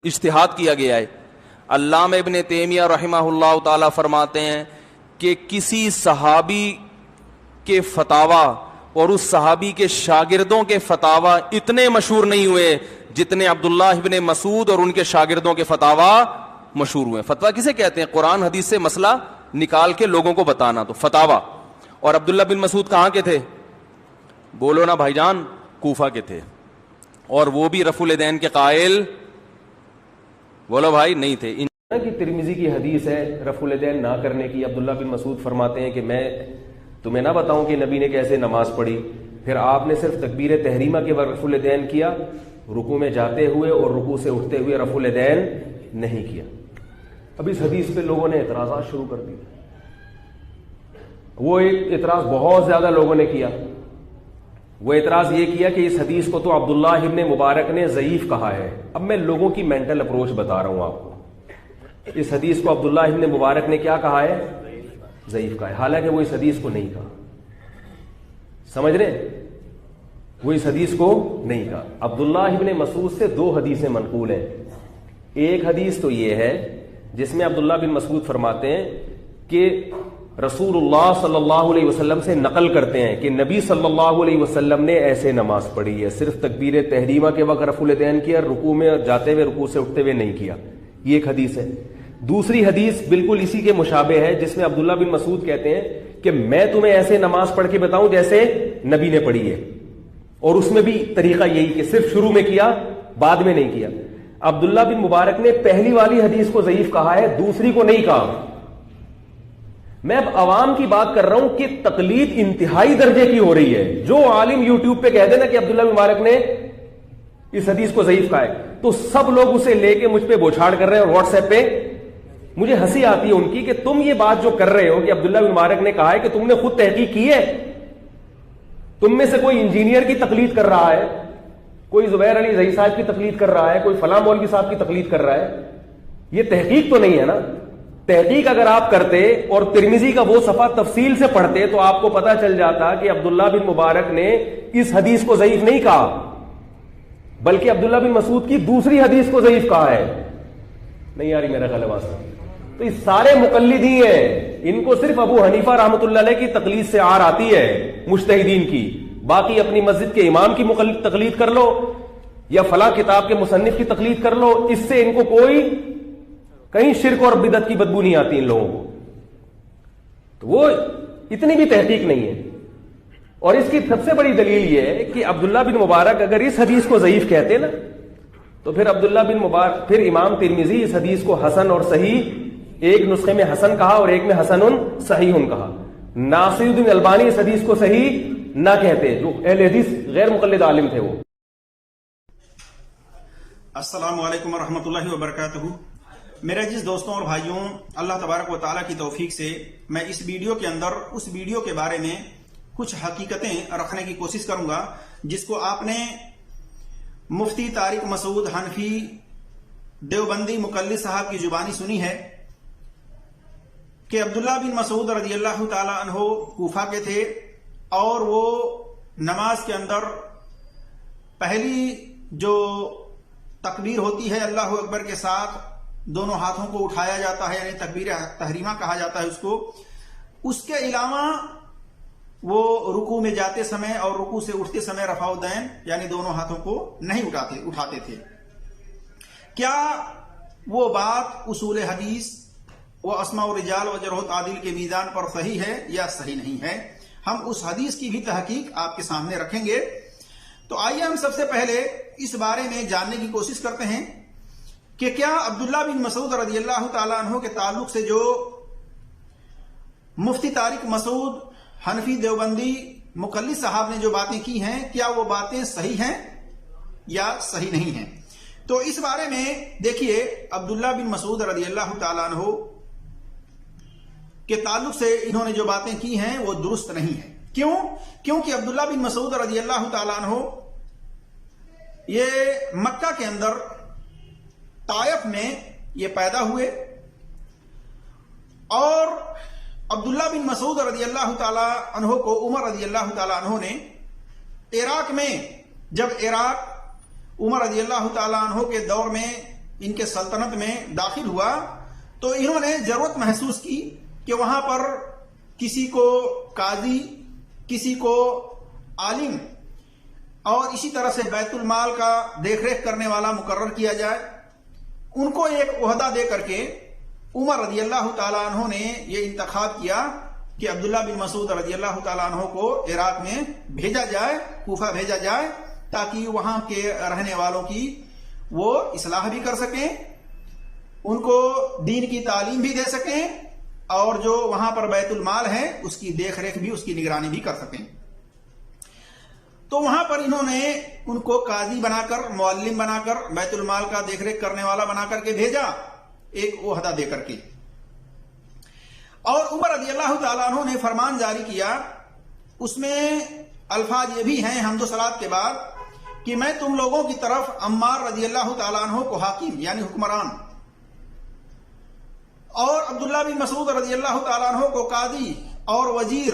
اجتہاد کیا گیا ہے۔ علامہ ابن تیمیہ رحمہ اللہ تعالی فرماتے ہیں کہ کسی صحابی کے فتاوا اور اس صحابی کے شاگردوں کے فتاوا اتنے مشہور نہیں ہوئے جتنے عبداللہ ابن مسعود اور ان کے شاگردوں کے فتاوا مشہور ہوئے۔ فتوا کسے کہتے ہیں؟ قرآن حدیث سے مسئلہ نکال کے لوگوں کو بتانا، تو فتاوا۔ اور عبداللہ بن مسعود کہاں کے تھے؟ بولو نا بھائی جان، کوفہ کے تھے، اور وہ بھی رفع الیدین کے قائل بولو بھائی نہیں تھے۔ کہ ترمذی کی حدیث ہے رفع الیدین نہ کرنے کی، عبداللہ بن مسعود فرماتے ہیں کہ میں تمہیں نہ بتاؤں کہ نبی نے کیسے نماز پڑھی؟ پھر آپ نے صرف تکبیر تحریمہ کے وقت رفع الیدین کیا، رکوع میں جاتے ہوئے اور رکوع سے اٹھتے ہوئے رفع الیدین نہیں کیا۔ اب اس حدیث پہ لوگوں نے اعتراضات شروع کر دیے۔ وہ ایک اعتراض بہت زیادہ لوگوں نے کیا۔ وہ اعتراض یہ کیا کہ اس حدیث کو تو عبداللہ ابن مبارک نے ضعیف کہا ہے۔ اب میں لوگوں کی مینٹل اپروچ بتا رہا ہوں آپ کو۔ اس حدیث کو عبداللہ ابن مبارک نے کیا کہا ہے؟ ضعیف کہا ہے، حالانکہ وہ اس حدیث کو نہیں کہا۔ سمجھ رہے؟ وہ اس حدیث کو نہیں کہا۔ عبداللہ ابن مسعود سے دو حدیثیں منقول ہیں۔ ایک حدیث تو یہ ہے جس میں عبداللہ بن مسعود فرماتے ہیں کہ رسول اللہ صلی اللہ علیہ وسلم سے نقل کرتے ہیں کہ نبی صلی اللہ علیہ وسلم نے ایسے نماز پڑھی ہے، صرف تکبیر تحریمہ کے وقت رفع الیدین کیا، رکوع میں جاتے ہوئے رکوع سے اٹھتے ہوئے نہیں کیا۔ یہ ایک حدیث ہے۔ دوسری حدیث بالکل اسی کے مشابہ ہے جس میں عبداللہ بن مسعود کہتے ہیں کہ میں تمہیں ایسے نماز پڑھ کے بتاؤں جیسے نبی نے پڑھی ہے، اور اس میں بھی طریقہ یہی کہ صرف شروع میں کیا، بعد میں نہیں کیا۔ عبداللہ بن مبارک نے پہلی والی حدیث کو ضعیف کہا ہے، دوسری کو نہیں کہا۔ میں اب عوام کی بات کر رہا ہوں کہ تقلید انتہائی درجے کی ہو رہی ہے۔ جو عالم یوٹیوب پہ کہہ دے نا کہ عبداللہ بن مبارک نے اس حدیث کو ضعیف کہا ہے، تو سب لوگ اسے لے کے مجھ پہ بوچھاڑ کر رہے ہیں، اور واٹس ایپ پہ مجھے ہنسی آتی ہے ان کی کہ تم یہ بات جو کر رہے ہو کہ عبداللہ بن مبارک نے کہا ہے کہ تم نے خود تحقیق کی ہے؟ تم میں سے کوئی انجینئر کی تقلید کر رہا ہے، کوئی زبیر علی زئی صاحب کی تقلید کر رہا ہے، کوئی فلاں مولوی صاحب کی تقلید کر رہا ہے۔ یہ تحقیق تو نہیں ہے نا۔ تحقیق اگر آپ کرتے اور ترمذی کا وہ صفحہ تفصیل سے پڑھتے تو آپ کو پتا چل جاتا کہ عبداللہ بن مبارک نے اس حدیث کو ضعیف نہیں کہا، بلکہ عبداللہ بن مسعود کی دوسری حدیث کو ضعیف کہا ہے۔ نہیں آ رہی میرا خیال ہے؟ تو یہ سارے مقلد ہی ہیں، ان کو صرف ابو حنیفہ رحمۃ اللہ علیہ کی تقلید سے آر آتی ہے، مجتہدین کی۔ باقی اپنی مسجد کے امام کی تقلید کر لو یا فلاں کتاب کے مصنف کی تقلید کر لو، اس سے ان کو کوئی کہیں شرک اور بدعت کی بدبو نہیں آتی ان لوگوں کو۔ تو وہ اتنی بھی تحقیق نہیں ہے۔ اور اس کی سب سے بڑی دلیل یہ ہے کہ عبداللہ بن مبارک اگر اس حدیث کو ضعیف کہتے نا تو پھر عبداللہ بن مبارک، پھر امام ترمذی اس حدیث کو حسن اور صحیح، ایک نسخے میں حسن کہا اور ایک میں حسن صحیح کہا۔ ناصر الدین البانی اس حدیث کو صحیح نہ کہتے، جو اہل حدیث غیر مقلد عالم تھے وہ۔ السلام علیکم ورحمۃ اللہ وبرکاتہ۔ میرے عزیز دوستوں اور بھائیوں، اللہ تبارک و تعالیٰ کی توفیق سے میں اس ویڈیو کے اندر اس ویڈیو کے بارے میں کچھ حقیقتیں رکھنے کی کوشش کروں گا جس کو آپ نے مفتی طارق مسعود حنفی دیوبندی مقلد صاحب کی زبانی سنی ہے کہ عبداللہ بن مسعود رضی اللہ تعالی عنہ کوفہ کے تھے، اور وہ نماز کے اندر پہلی جو تکبیر ہوتی ہے اللہ اکبر کے ساتھ دونوں ہاتھوں کو اٹھایا جاتا ہے، یعنی تکبیر تحریمہ کہا جاتا ہے اس کو۔ اس کے علاوہ وہ رکوع میں جاتے سمے اور رکوع سے اٹھتے سمے رفع الدین یعنی دونوں ہاتھوں کو نہیں اٹھاتے تھے۔ کیا وہ بات اصول حدیث و اسماء الرجال و جرح و تعدیل کے میزان پر صحیح ہے یا صحیح نہیں ہے؟ ہم اس حدیث کی بھی تحقیق آپ کے سامنے رکھیں گے۔ تو آئیے ہم سب سے پہلے اس بارے میں جاننے کی کوشش کرتے ہیں کہ کیا عبداللہ بن مسعود رضی اللہ تعالیٰ عنہ کے تعلق سے جو مفتی طارق مسعود حنفی دیوبندی مقلد صاحب نے جو باتیں کی ہیں، کیا وہ باتیں صحیح ہیں یا صحیح نہیں ہیں؟ تو اس بارے میں دیکھیے، عبداللہ بن مسعود رضی اللہ تعالیٰ عنہ کے تعلق سے انہوں نے جو باتیں کی ہیں وہ درست نہیں ہیں۔ کیوں؟ کیونکہ عبداللہ بن مسعود رضی اللہ تعالیٰ عنہ یہ مکہ کے اندر طائف میں یہ پیدا ہوئے، اور عبداللہ بن مسعود رضی اللہ تعالی عنہ کو عمر رضی اللہ تعالی عنہ نے عراق میں، جب عراق عمر رضی اللہ تعالی عنہ کے دور میں ان کے سلطنت میں داخل ہوا تو انہوں نے ضرورت محسوس کی کہ وہاں پر کسی کو قاضی، کسی کو عالم اور اسی طرح سے بیت المال کا دیکھ ریکھ کرنے والا مقرر کیا جائے۔ ان کو ایک عہدہ دے کر کے عمر رضی اللہ تعالیٰ عنہ نے یہ انتخاب کیا کہ عبداللہ بن مسعود رضی اللہ تعالیٰ عنہ کو عراق میں بھیجا جائے، کوفہ بھیجا جائے، تاکہ وہاں کے رہنے والوں کی وہ اصلاح بھی کر سکیں، ان کو دین کی تعلیم بھی دے سکیں، اور جو وہاں پر بیت المال ہے اس کی دیکھ ریکھ بھی، اس کی نگرانی بھی کر سکیں۔ تو وہاں پر انہوں نے ان کو قاضی بنا کر، معلم بنا کر، بیت المال کا دیکھ ریکھ کرنے والا بنا کر کے بھیجا، ایک عہدہ دے کر کے۔ اور عمر رضی اللہ تعالیٰ عنہ نے فرمان جاری کیا، اس میں الفاظ یہ بھی ہیں حمد و صلات کے بعد کہ میں تم لوگوں کی طرف عمار رضی اللہ تعالیٰ عنہ کو حاکم یعنی حکمران، اور عبداللہ بن مسعود رضی اللہ تعالیٰ عنہ کو قاضی اور وزیر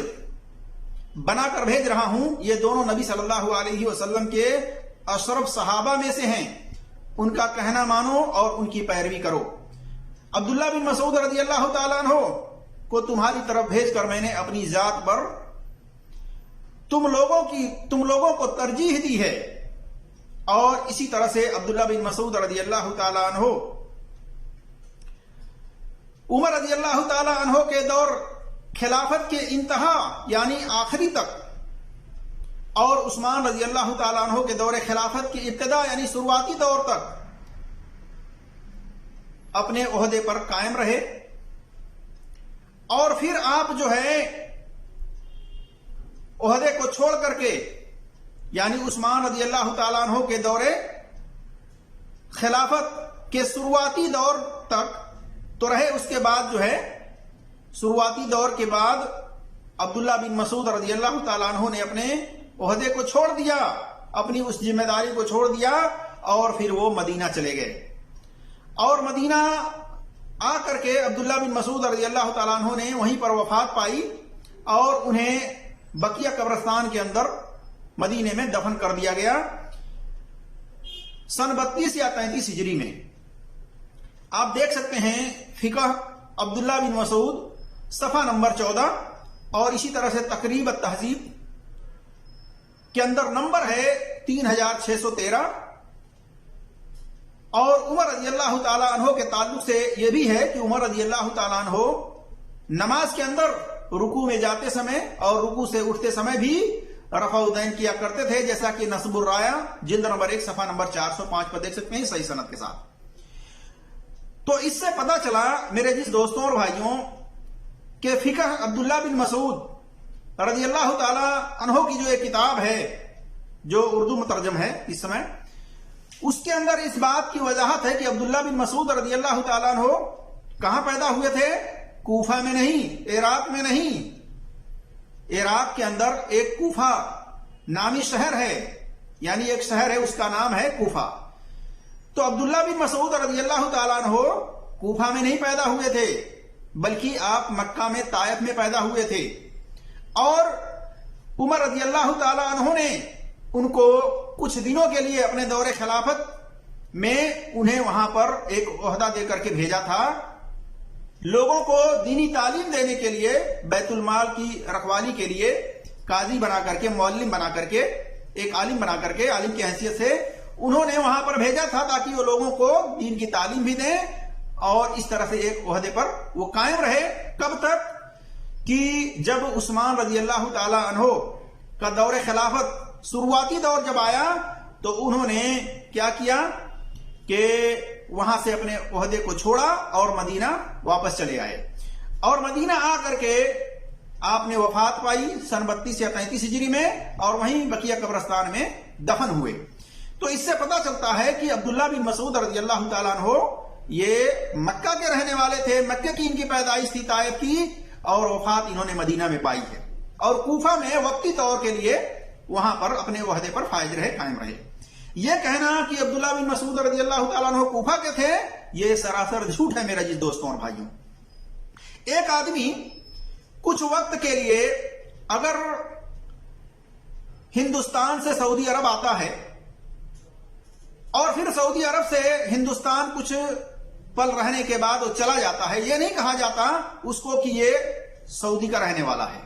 بنا کر بھیج رہا ہوں۔ یہ دونوں نبی صلی اللہ علیہ وسلم کے اشرف صحابہ میں سے ہیں، ان کا کہنا مانو اور ان کی پیروی کرو۔ عبداللہ بن مسعود رضی اللہ تعالیٰ عنہ کو تمہاری طرف بھیج کر میں نے اپنی ذات پر تم لوگوں کو ترجیح دی ہے، اور اسی طرح سے عبداللہ بن مسعود رضی اللہ تعالیٰ عنہ عمر رضی اللہ تعالیٰ عنہ کے دور خلافت کے انتہا یعنی آخری تک، اور عثمان رضی اللہ تعالیٰ عنہ کے دور خلافت کی ابتدا یعنی شروعاتی دور تک اپنے عہدے پر قائم رہے۔ اور پھر آپ جو ہے عہدے کو چھوڑ کر کے یعنی عثمان رضی اللہ تعالیٰ عنہ کے دور خلافت کے شروعاتی دور تک تو رہے، اس کے بعد جو ہے شروعاتی دور کے بعد عبداللہ بن مسعود رضی اللہ تعالیٰ عنہ نے اپنے عہدے کو چھوڑ دیا، اپنی اس ذمہ داری کو چھوڑ دیا، اور پھر وہ مدینہ چلے گئے۔ اور مدینہ آ کر کے عبداللہ بن مسعود رضی اللہ تعالیٰ عنہ نے وہیں پر وفات پائی، اور انہیں بقیہ قبرستان کے اندر مدینے میں دفن کر دیا گیا سن 32 یا 33 ہجری میں۔ آپ دیکھ سکتے ہیں فقہ عبداللہ بن مسعود صفحہ نمبر 14، اور اسی طرح سے تقریب التہذیب کے اندر نمبر ہے 3613۔ اور عمر رضی اللہ تعالیٰ عنہ کے تعلق سے یہ بھی ہے کہ عمر رضی اللہ تعالیٰ عنہ نماز کے اندر رکوع میں جاتے سمے اور رکوع سے اٹھتے سمے بھی رفع الدین کیا کرتے تھے، جیسا کہ نصب الرایا جلد نمبر 1 صفحہ نمبر 405 پر دیکھ سکتے ہیں صحیح سند کے ساتھ۔ تو اس سے پتا چلا میرے جس دوستوں اور بھائیوں کہ فقہ عبداللہ بن مسعود رضی اللہ تعالی عنہ کی جو ایک کتاب ہے جو اردو مترجم ہے اس سمے، اس کے اندر اس بات کی وضاحت ہے کہ عبداللہ بن مسعود رضی اللہ تعالیٰ عنہ کہاں پیدا ہوئے تھے؟ کوفہ میں نہیں، عراق میں نہیں۔ عراق کے اندر ایک کوفہ نامی شہر ہے، یعنی ایک شہر ہے، اس کا نام ہے کوفہ۔ تو عبداللہ بن مسعود رضی اللہ تعالیٰ عنہ کوفہ میں نہیں پیدا ہوئے تھے، بلکہ آپ مکہ میں طائف میں پیدا ہوئے تھے، اور عمر رضی اللہ تعالیٰ عنہ نے ان کو کچھ دنوں کے لیے اپنے دور خلافت میں انہیں وہاں پر ایک عہدہ دے کر کے بھیجا تھا، لوگوں کو دینی تعلیم دینے کے لیے، بیت المال کی رکھوالی کے لیے قاضی بنا کر کے، معلم بنا کر کے، ایک عالم بنا کر کے، عالم کی حیثیت سے انہوں نے وہاں پر بھیجا تھا تاکہ وہ لوگوں کو دین کی تعلیم بھی دیں اور اس طرح سے ایک عہدے پر وہ قائم رہے۔ کب تک کہ جب عثمان رضی اللہ تعالی عنہ کا دور خلافت شروعاتی دور جب آیا تو انہوں نے کیا کیا کہ وہاں سے اپنے عہدے کو چھوڑا اور مدینہ واپس چلے آئے، اور مدینہ آ کر کے آپ نے وفات پائی سن 32 یا 33 ہجری میں، اور وہیں بقیہ قبرستان میں دفن ہوئے۔ تو اس سے پتا چلتا ہے کہ عبداللہ بن مسعود رضی اللہ تعالیٰ عنہ یہ مکہ کے رہنے والے تھے، مکہ کی ان کی پیدائش تھی، طائف کی، اور وفات انہوں نے مدینہ میں پائی ہے، اور کوفہ میں وقتی طور کے لیے وہاں پر اپنے عہدے پر فائز رہے، قائم رہے۔ یہ کہنا کہ عبداللہ بن مسعود رضی اللہ تعالیٰ عنہ کوفہ کے تھے، یہ سراسر جھوٹ ہے میرے جس دوستوں اور بھائیوں۔ ایک آدمی کچھ وقت کے لیے اگر ہندوستان سے سعودی عرب آتا ہے اور پھر سعودی عرب سے ہندوستان کچھ پل رہنے کے بعد وہ چلا جاتا ہے، یہ نہیں کہا جاتا اس کو کہ یہ سعودی کا رہنے والا ہے،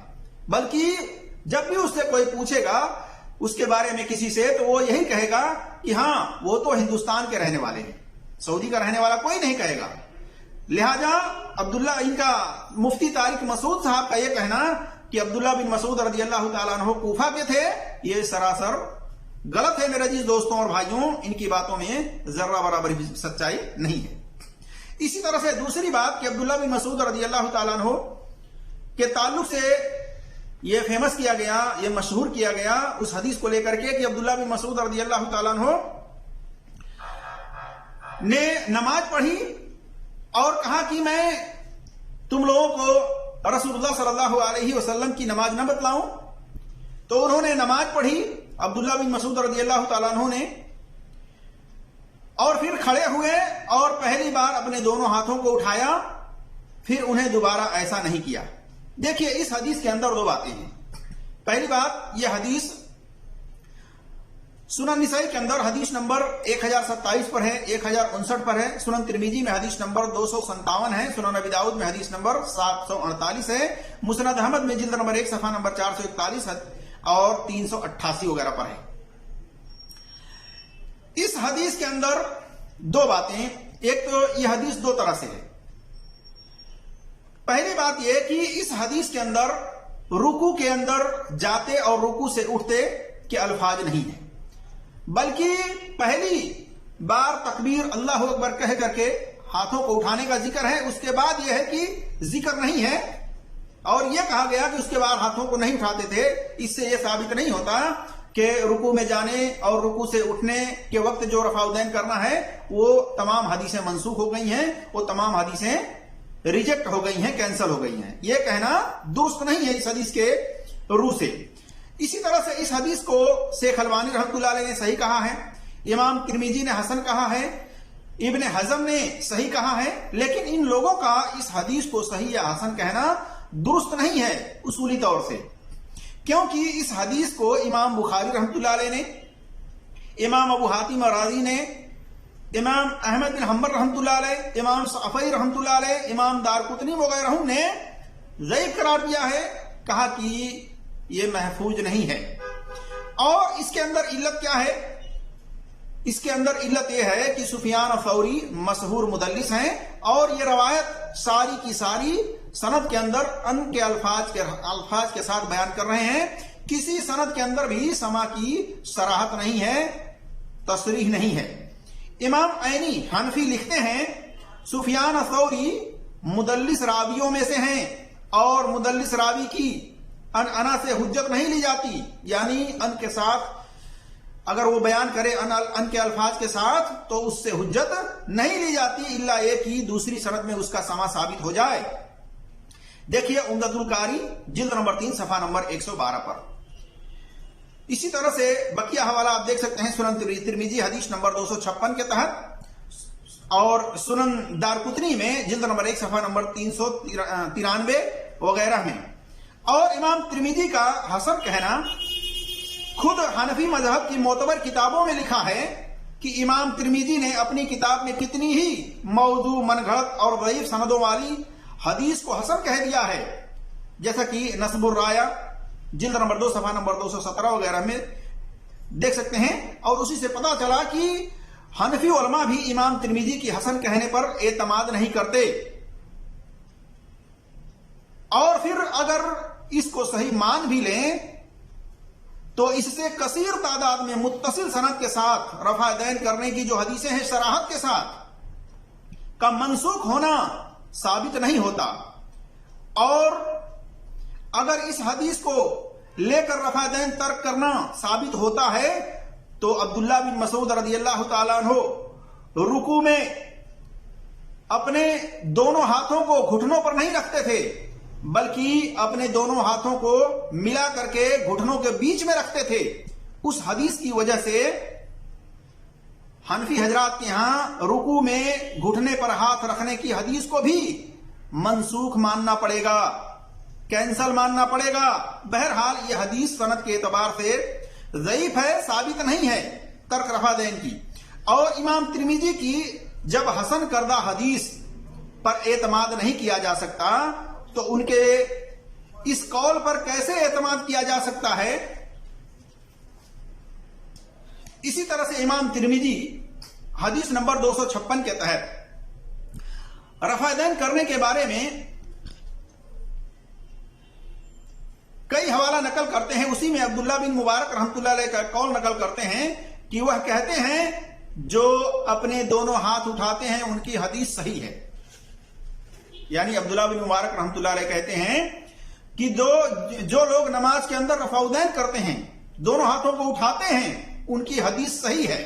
بلکہ جب بھی اس سے کوئی پوچھے گا اس کے بارے میں کسی سے، تو وہ یہی کہے گا کہ ہاں وہ تو ہندوستان کے رہنے والے ہیں، سعودی کا رہنے والا کوئی نہیں کہے گا۔ لہذا عبداللہ ان کا مفتی طارق مسعود صاحب کا یہ کہنا کہ عبداللہ بن مسعود رضی اللہ تعالیٰ عنہ کوفہ کے تھے، یہ سراسر غلط ہے میرے عزیز دوستوں اور بھائیوں، ان کی باتوں میں ذرہ برابر بھی سچائی نہیں ہے۔ اسی طرح سے دوسری بات کہ عبداللہ بن مسعود رضی اللہ تعالیٰ عنہ کے تعلق سے یہ فیمس کیا گیا، یہ مشہور کیا گیا اس حدیث کو لے کر کے کہ عبداللہ بن مسعود رضی اللہ تعالیٰ عنہ نے نماز پڑھی اور کہا کہ میں تم لوگوں کو رسول اللہ صلی اللہ علیہ وسلم کی نماز نہ بتلاؤں، تو انہوں نے نماز پڑھی عبداللہ بن مسعود رضی اللہ تعالیٰ عنہ نے، اور پھر کھڑے ہوئے اور پہلی بار اپنے دونوں ہاتھوں کو اٹھایا، پھر انہیں دوبارہ ایسا نہیں کیا۔ دیکھیے اس حدیث کے اندر دو باتیں ہیں۔ پہلی بات، یہ حدیث سنن نسائی کے اندر حدیث نمبر 1027 پر ہے، 1059 پر ہے، سنن ترمذی میں حدیث نمبر 257 ہے، سنن ابی داؤد میں حدیث نمبر 748 ہے، مسند احمد میں جلد نمبر 1 صفحہ نمبر 441 اور 388 وغیرہ پر ہے۔ اس حدیث کے اندر دو باتیں، ایک تو یہ حدیث دو طرح سے ہے۔ پہلی بات یہ کہ اس حدیث کے اندر رکوع کے اندر جاتے اور رکوع سے اٹھتے کے الفاظ نہیں ہیں، بلکہ پہلی بار تکبیر اللہ اکبر کہہ کر کے ہاتھوں کو اٹھانے کا ذکر ہے، اس کے بعد یہ ہے کہ ذکر نہیں ہے، اور یہ کہا گیا کہ اس کے بعد ہاتھوں کو نہیں اٹھاتے تھے۔ اس سے یہ ثابت نہیں ہوتا کہ رکوع میں جانے اور رکوع سے اٹھنے کے وقت جو رفع الدین کرنا ہے وہ تمام حدیثیں منسوخ ہو گئی ہیں، وہ تمام حدیثیں ریجیکٹ ہو گئی ہیں، کینسل ہو گئی ہیں، یہ کہنا درست نہیں ہے اس حدیث کے روح سے۔ اسی طرح سے اس حدیث کو شیخ البانی رحمۃ اللہ علیہ نے صحیح کہا ہے، امام ترمذی نے حسن کہا ہے، ابن حزم نے صحیح کہا ہے، لیکن ان لوگوں کا اس حدیث کو صحیح یا حسن کہنا درست نہیں ہے اصولی طور سے، کیونکہ اس حدیث کو امام بخاری رحمۃ اللہ علیہ نے، امام ابو حاتم رازی نے، امام احمد بن حنبل رحمۃ اللہ علیہ، امام شافعی رحمۃ اللہ علیہ، امام دارقطنی وغیرہ نے ضعیف قرار دیا ہے، کہا کہ یہ محفوظ نہیں ہے۔ اور اس کے اندر علت کیا ہے؟ اس کے اندر علت یہ ہے کہ سفیان ثوری مشہور مدلس ہیں، اور یہ روایت ساری کی ساری سند کے اندر ان کے الفاظ کے ساتھ بیان کر رہے ہیں، کسی سند کے اندر بھی سما کی صراحت نہیں ہے، تصریح نہیں ہے۔ امام عینی حنفی لکھتے ہیں سفیان ثوری مدلس راویوں میں سے ہیں، اور مدلس راوی کی انا سے حجت نہیں لی جاتی، یعنی ان کے ساتھ اگر وہ بیان کرے ان کے الفاظ کے ساتھ تو اس سے حجت نہیں لی جاتی، الا یہ کہ دوسری سند میں اس کا سما ثابت ہو جائے۔ دیکھیے عمدۃ القاری جلد نمبر 3 صفحہ نمبر 112 پر۔ اسی طرح سے بقیہ حوالہ آپ دیکھ سکتے ہیں سنن ترمذی حدیث نمبر 256 کے تحت، اور سنن دارقطنی میں جلد نمبر 1 صفحہ نمبر 393 وغیرہ میں۔ اور امام ترمذی کا حسن کہنا خود حنفی مذہب کی معتبر کتابوں میں لکھا ہے کہ امام ترمذی نے اپنی کتاب میں کتنی ہی موضوع، من گھڑت اور ضعیف سندوں والی حدیث کو حسن کہہ دیا ہے، جیسا کہ نصب الرایہ جلد نمبر 2 صفحہ نمبر 217 وغیرہ میں دیکھ سکتے ہیں۔ اور اسی سے پتہ چلا کہ حنفی علماء بھی امام ترمذی کی حسن کہنے پر اعتماد نہیں کرتے، اور پھر اگر اس کو صحیح مان بھی لیں تو اس سے کثیر تعداد میں متصل سند کے ساتھ رفع دین کرنے کی جو حدیثیں ہیں صراحت کے ساتھ کا منسوخ ہونا ثابت نہیں ہوتا، اور اگر اس حدیث کو لے کر رفع دین ترک کرنا ثابت ہوتا ہے تو عبداللہ بن مسعود رضی اللہ تعالیٰ عنہ رکوع میں اپنے دونوں ہاتھوں کو گھٹنوں پر نہیں رکھتے تھے، بلکہ اپنے دونوں ہاتھوں کو ملا کر کے گھٹنوں کے بیچ میں رکھتے تھے۔ اس حدیث کی وجہ سے حنفی حضرات کے ہاں رکوع میں گھٹنے پر ہاتھ رکھنے کی حدیث کو بھی منسوخ ماننا پڑے گا، کینسل ماننا پڑے گا۔ بہرحال یہ حدیث سند کے اعتبار سے ضعیف ہے، ثابت نہیں ہے ترک رفع دین کی۔ اور امام ترمذی کی جب حسن کردہ حدیث پر اعتماد نہیں کیا جا سکتا تو ان کے اس قول پر کیسے اعتماد کیا جا سکتا ہے؟ اسی طرح سے امام ترمذی حدیث نمبر 256 کے تحت رفع دین کرنے کے بارے میں کئی حوالہ نقل کرتے ہیں. اسی میں عبداللہ بن مبارک رحمۃ اللہ علیہ کا قول نقل کرتے ہیں کہ وہ کہتے ہیں جو اپنے دونوں ہاتھ اٹھاتے ہیں ان کی حدیث صحیح ہے. یعنی عبداللہ بن مبارک رحمۃ اللہ علیہ کہتے ہیں کہ جو لوگ نماز کے اندر رفع دین کرتے ہیں، دونوں ہاتھوں کو اٹھاتے ہیں، ان کی حدیث صحیح ہے.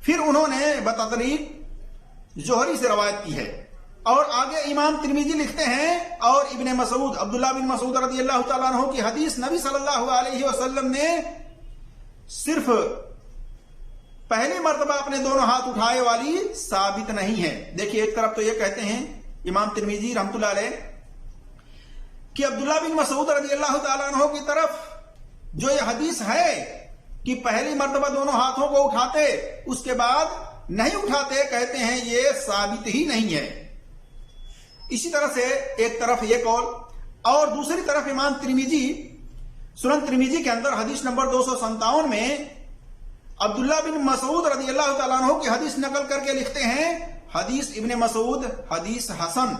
پھر انہوں نے بتدریج زہری سے روایت کی ہے. اور آگے امام ترمذی لکھتے ہیں اور ابن مسعود عبداللہ بن مسعود رضی اللہ تعالیٰ عنہ کی حدیث نبی صلی اللہ علیہ وسلم نے صرف پہلی مرتبہ اپنے دونوں ہاتھ اٹھائے والی ثابت نہیں ہے. دیکھیے ایک طرف تو یہ کہتے ہیں امام ترمذی رحمۃ اللہ علیہ کہ عبداللہ بن مسعود رضی اللہ تعالیٰ عنہ کی طرف جو یہ حدیث ہے کہ پہلی مرتبہ دونوں ہاتھوں کو اٹھاتے اس کے بعد نہیں اٹھاتے، کہتے ہیں یہ ثابت ہی نہیں ہے. اسی طرح سے ایک طرف یہ قول اور دوسری طرف امام ترمذی سنن ترمذی کے اندر حدیث نمبر 257 میں عبداللہ بن مسعود رضی اللہ تعالیٰ عنہ کی حدیث نقل کر کے لکھتے ہیں حدیث ابن مسعود حدیث حسن،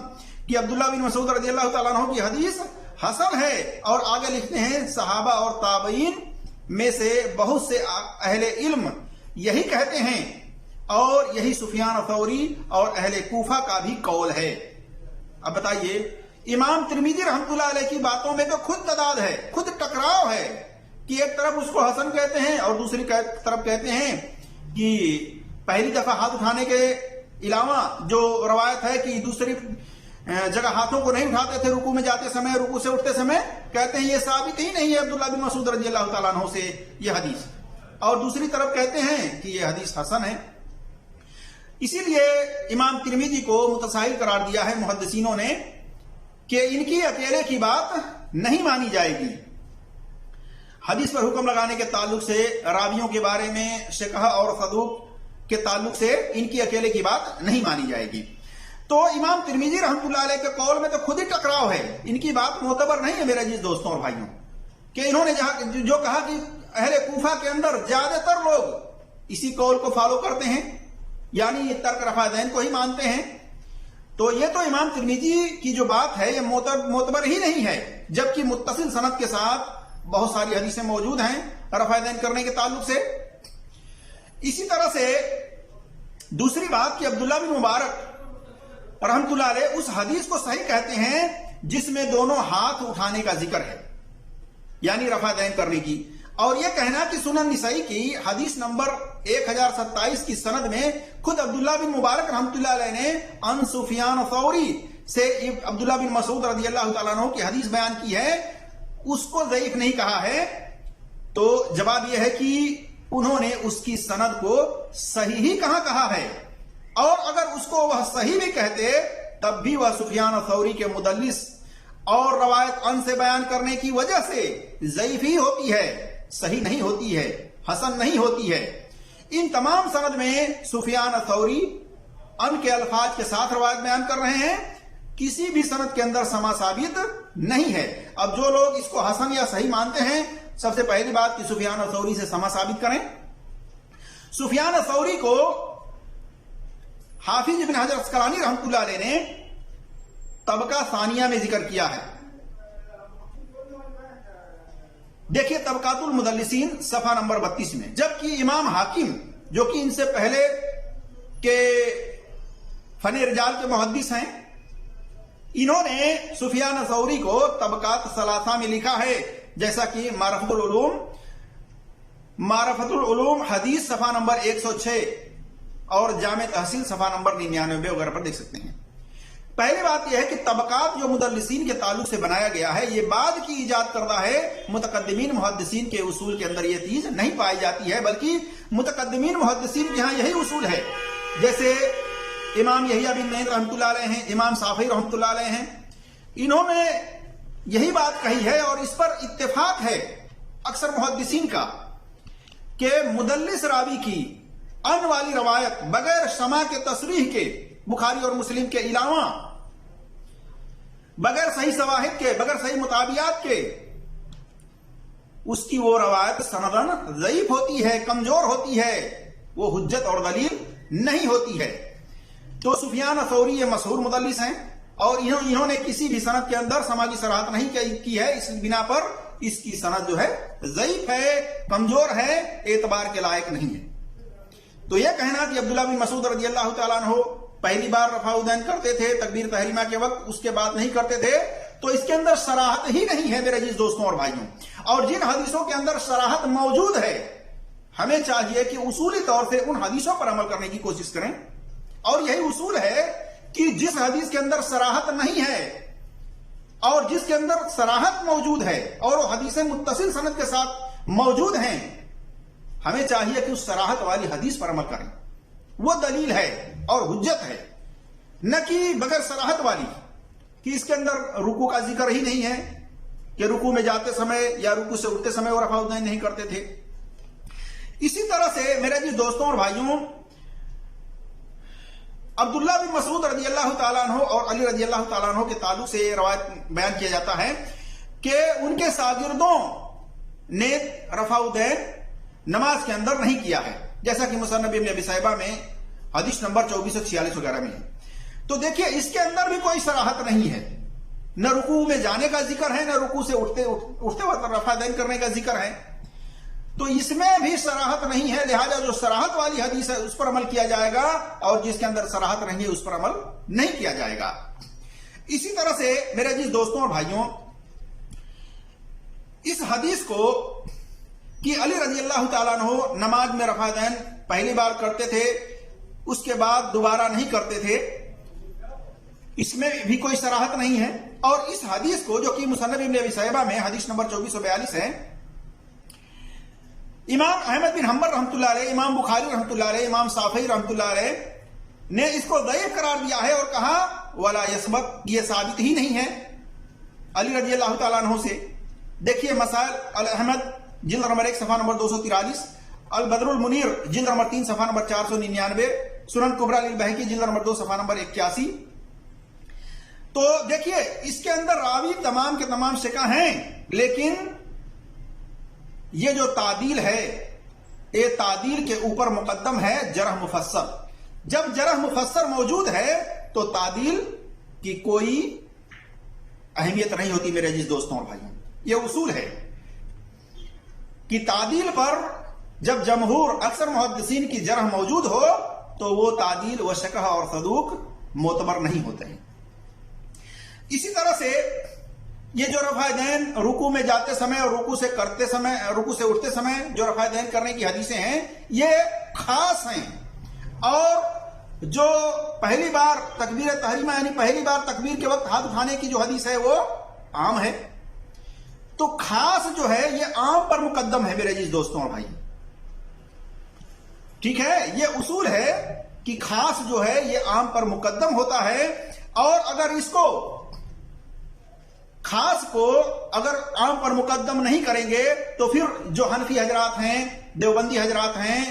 کہ عبداللہ بن مسعود رضی اللہ تعالیٰ عنہ کی حدیث حسن ہے. اور آگے لکھتے ہیں صحابہ اور تابعین میں سے بہت سے اہل علم یہی کہتے ہیں اور یہی سفیان ثوری اور اہل کوفہ کا بھی قول ہے. اب بتائیے امام ترمذی رحمۃ اللہ علیہ کی باتوں میں تو خود تضاد ہے، خود ٹکراؤ ہے کہ ایک طرف اس کو حسن کہتے ہیں اور دوسری طرف کہتے ہیں کہ پہلی دفعہ ہاتھ اٹھانے کے علاوہ جو روایت ہے کہ دوسری جگہ ہاتھوں کو نہیں اٹھاتے تھے رکوع میں جاتے سمے، رکوع سے اٹھتے سمے، کہتے ہیں یہ ثابت ہی نہیں ہے عبداللہ بن مسعود رضی اللہ تعالیٰ عنہ سے یہ حدیث. اور دوسری طرف کہتے ہیں کہ یہ حدیث حسن ہے. اسی لیے امام ترمذی کو متساہل قرار دیا ہے محدثینوں نے کہ ان کی اکیلے کی بات نہیں مانی جائے گی. حدیث پر حکم لگانے کے تعلق سے، راویوں کے بارے میں شقہ اور صدوق کے تعلق سے ان کی اکیلے کی بات نہیں مانی جائے گی. تو امام ترمذی رحمۃ اللہ علیہ کے قول میں تو خود ہی ٹکراؤ ہے، ان کی بات معتبر نہیں ہے میرے عزیز دوستوں اور بھائیوں. کہ انہوں نے جو کہا کہ اہل کوفہ کے اندر زیادہ تر لوگ اسی قول کو فالو کرتے ہیں، یعنی ترک رفع دین کو ہی مانتے ہیں. تو یہ تو امام ترمذی کی جو بات ہے یہ معتبر ہی نہیں ہے، جبکہ متصل سند کے ساتھ بہت ساری حدیثیں موجود ہیں رفع دین کرنے کے تعلق سے. اسی طرح سے دوسری بات کہ عبداللہ بن مبارک رحمۃ اللہ علیہ اس حدیث کو صحیح کہتے ہیں جس میں دونوں ہاتھ اٹھانے کا ذکر ہے، یعنی رفع دین کرنے کی. اور یہ کہنا کہ سنن نسائی کی حدیث نمبر 1027 کی سند میں خود عبداللہ بن مبارک رحمۃ اللہ علیہ نے عن سفیان ثوری سے عبداللہ بن مسعود رضی اللہ تعالیٰ عنہ کی حدیث بیان کی ہے، اس کو ضعیف نہیں کہا ہے. تو جواب یہ ہے کہ انہوں نے اس کی سند کو صحیح ہی کہا ہے. اور اگر اس کو وہ صحیح بھی کہتے تب بھی وہ سفیان ثوری کے مدلس اور روایت ان سے بیان کرنے کی وجہ سے ضعیف ہی ہوتی ہے، صحیح نہیں ہوتی ہے، حسن نہیں ہوتی ہے. ان تمام سند میں سفیان ثوری ان کے الفاظ کے ساتھ روایت بیان کر رہے ہیں، کسی بھی سند کے اندر سما ثابت نہیں ہے. اب جو لوگ اس کو حسن یا صحیح مانتے ہیں، سب سے پہلی بات کہ سفیان ثوری سے سما ثابت کریں. سفیان ثوری کو حافظ ابن حجر عسقلانی رحمۃ اللہ علیہ نے طبقہ ثانیہ میں ذکر کیا ہے. دیکھیے طبقات المدلسین صفحہ نمبر 32 میں. جبکہ امام حاکم جو کہ ان سے پہلے کے فن رجال کے محدث ہیں، انہوں نے سفیان ثوری کو طبقات ثلاثہ میں لکھا ہے، جیسا کہ معرفت العلوم حدیث صفحہ نمبر 106 اور جامع تحصیل صفحہ نمبر 99 وغیرہ پر دیکھ سکتے ہیں. پہلی بات یہ ہے کہ طبقات جو مدلسین کے تعلق سے بنایا گیا ہے یہ بعد کی ایجاد کردہ ہے. متقدمین محدثین کے اصول کے اندر یہ چیز نہیں پائی جاتی ہے، بلکہ متقدمین محدثین کے ہاں یہی اصول ہے. جیسے امام یحییٰ بن معین رحمۃ اللہ علیہ ہیں، امام شافعی رحمۃ اللہ علیہ ہیں، انہوں نے یہی بات کہی ہے اور اس پر اتفاق ہے اکثر محدثین کا کہ مدلس راوی کی ان والی روایت بغیر سما کے تصریح کے، بخاری اور مسلم کے علاوہ، بغیر صحیح شواہد کے، بغیر صحیح مطابعات کے، اس کی وہ روایت سندن ضعیف ہوتی ہے، کمزور ہوتی ہے، وہ حجت اور دلیل نہیں ہوتی ہے۔ تو سفیان ثوری یہ مشہور مدلس ہیں، اور انہوں نے کسی بھی سند کے اندر سما کی صراحت نہیں کی ہے، اس بنا پر اس کی سند جو ہے ضعیف ہے، کمزور ہے، اعتبار کے لائق نہیں ہے۔ تو یہ کہنا کہ عبداللہ بن مسعود رضی اللہ تعالیٰ عنہ پہلی بار رفع الدین کرتے تھے تکبیر تحریمہ کے وقت، اس کے بعد نہیں کرتے تھے، تو اس کے اندر صراحت ہی نہیں ہے میرے عزیز دوستوں اور بھائیوں۔ اور جن حدیثوں کے اندر صراحت موجود ہے، ہمیں چاہیے کہ اصولی طور سے ان حدیثوں پر عمل کرنے کی کوشش کریں، اور یہی اصول ہے کہ جس حدیث کے اندر صراحت نہیں ہے اور جس کے اندر صراحت موجود ہے اور وہ حدیثیں متصل سند کے ساتھ موجود ہیں، ہمیں چاہیے کہ اس صراحت والی حدیث پر عمل کریں، وہ دلیل ہے اور حجت ہے، نہ کہ بغیر صراحت والی، کہ اس کے اندر رکوع کا ذکر ہی نہیں ہے، کہ رکوع میں جاتے سمے یا رکوع سے اٹھتے سمے وہ رفع الدین نہیں کرتے تھے۔ اسی طرح سے میرے جی دوستوں اور بھائیوں، عبداللہ بن مسعود رضی اللہ تعالیٰ عنہ اور علی رضی اللہ تعالیٰ عنہ کے تعلق سے یہ روایت بیان کیا جاتا ہے کہ ان کے شاگردوں نے رفع الدین نماز کے اندر نہیں کیا ہے، جیسا کہ مصنف ابن ابی شیبہ میں حدیث نمبر 2446 وغیرہ میں ہے۔ تو دیکھیے اس کے اندر بھی کوئی صراحت نہیں ہے، نہ رکوع میں جانے کا ذکر ہے، نہ رکوع سے اٹھتے وقت رفع الدین کرنے کا ذکر ہے، تو اس میں بھی صراحت نہیں ہے، لہذا جو صراحت والی حدیث ہے اس پر عمل کیا جائے گا، اور جس کے اندر صراحت نہیں ہے اس پر عمل نہیں کیا جائے گا۔ اسی طرح سے میرے عزیز دوستوں اور بھائیوں، اس حدیث کو کہ علی رضی اللہ تعالیٰ عنہ نماز میں رفع الدین پہلی بار کرتے تھے، اس کے بعد دوبارہ نہیں کرتے تھے، اس میں بھی کوئی صراحت نہیں ہے۔ اور اس حدیث کو جو کہ مصنف ابن ابی شیبہ میں حدیث نمبر 2442 ہے، امام احمد بن حنبل رحمۃ اللہ علیہ، امام بخاری رحمۃ اللہ علیہ، امام شافعی رحمۃ اللہ علیہ نے اس کو ضعیف قرار دیا ہے اور کہا ولا یثبت، یہ ثابت ہی نہیں ہے علی رضی اللہ تعالیٰ عنہ سے۔ دیکھیے مسائل الاحمد جلد نمبر 1 صفحہ نمبر 243، البدر المنیر جلد نمبر 3 صفحہ نمبر 499، سنن کبریٰ للبیہقی جلد نمبر 2 صفحہ نمبر 81۔ تو دیکھیے اس کے اندر راوی تمام کے تمام ثقہ ہیں، لیکن یہ جو تعدیل ہے، یہ تعدیل کے اوپر مقدم ہے جرح مفسر۔ جب جرح مفسر موجود ہے تو تعدیل کی کوئی اہمیت نہیں ہوتی میرے عزیز دوستوں اور بھائیوں۔ یہ اصول ہے کہ تعدیل پر جب جمہور اکثر محدثین کی جرح موجود ہو تو وہ تعدیل و شقہ اور صدوق معتبر نہیں ہوتے ہیں۔ اسی طرح سے یہ جو رفع الدین رکوع میں جاتے سمے اور رکوع سے اٹھتے سمے جو رفع الدین کرنے کی حدیثیں ہیں، یہ خاص ہیں، اور جو پہلی بار تکبیر تحریمہ یعنی پہلی بار تکبیر کے وقت ہاتھ اٹھانے کی جو حدیث ہے وہ عام ہے۔ تو خاص جو ہے یہ عام پر مقدم ہے میرے عزیز دوستوں اور بھائی، ٹھیک ہے؟ یہ اصول ہے کہ خاص جو ہے یہ عام پر مقدم ہوتا ہے، اور اگر اس کو خاص کو اگر عام پر مقدم نہیں کریں گے تو پھر جو حنفی حضرات ہیں، دیوبندی حضرات ہیں،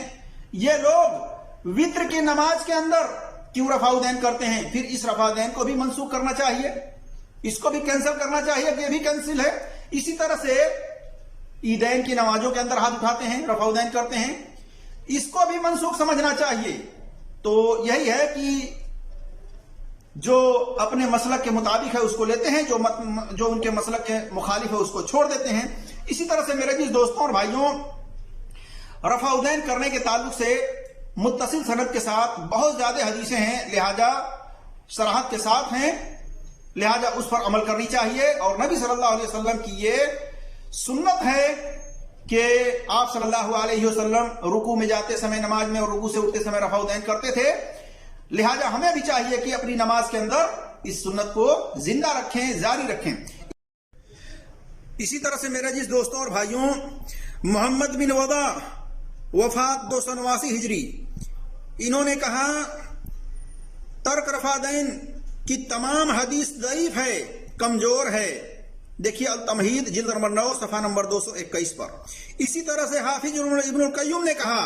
یہ لوگ وتر کی نماز کے اندر کیوں رفع الدین کرتے ہیں؟ پھر اس رفع الدین کو بھی منسوخ کرنا چاہیے، اس کو بھی کینسل کرنا چاہیے کہ یہ بھی کینسل ہے۔ اسی طرح سے عیدین کی نمازوں کے اندر ہاتھ اٹھاتے ہیں، رفع الدین کرتے ہیں، اس کو بھی منسوخ سمجھنا چاہیے۔ تو یہی ہے کہ جو اپنے مسلک کے مطابق ہے اس کو لیتے ہیں، جو ان کے مسلک کے مخالف ہے اس کو چھوڑ دیتے ہیں۔ اسی طرح سے میرے جس دوستوں اور بھائیوں، رفع الدین کرنے کے تعلق سے متصل سند کے ساتھ بہت زیادہ حدیثیں ہیں، لہذا صراحت کے ساتھ ہیں، لہذا اس پر عمل کرنی چاہیے۔ اور نبی صلی اللہ علیہ وسلم کی یہ سنت ہے کہ آپ صلی اللہ علیہ وسلم رکوع میں جاتے سمے نماز میں اور رکوع سے اٹھتے سمے رفع الدین کرتے تھے، لہذا ہمیں بھی چاہیے کہ اپنی نماز کے اندر اس سنت کو زندہ رکھیں، جاری رکھیں۔ اسی طرح سے میرے عزیز دوستوں اور بھائیوں، محمد بن وضع وفات 289 ہجری، انہوں نے کہا ترک رفع الدین کی تمام حدیث ضعیف ہے، کمزور ہے۔ دیکھیے التمہید جلد نمبر 9 صفحہ نمبر 221 پر۔ اسی طرح سے حافظ ابن القیم نے کہا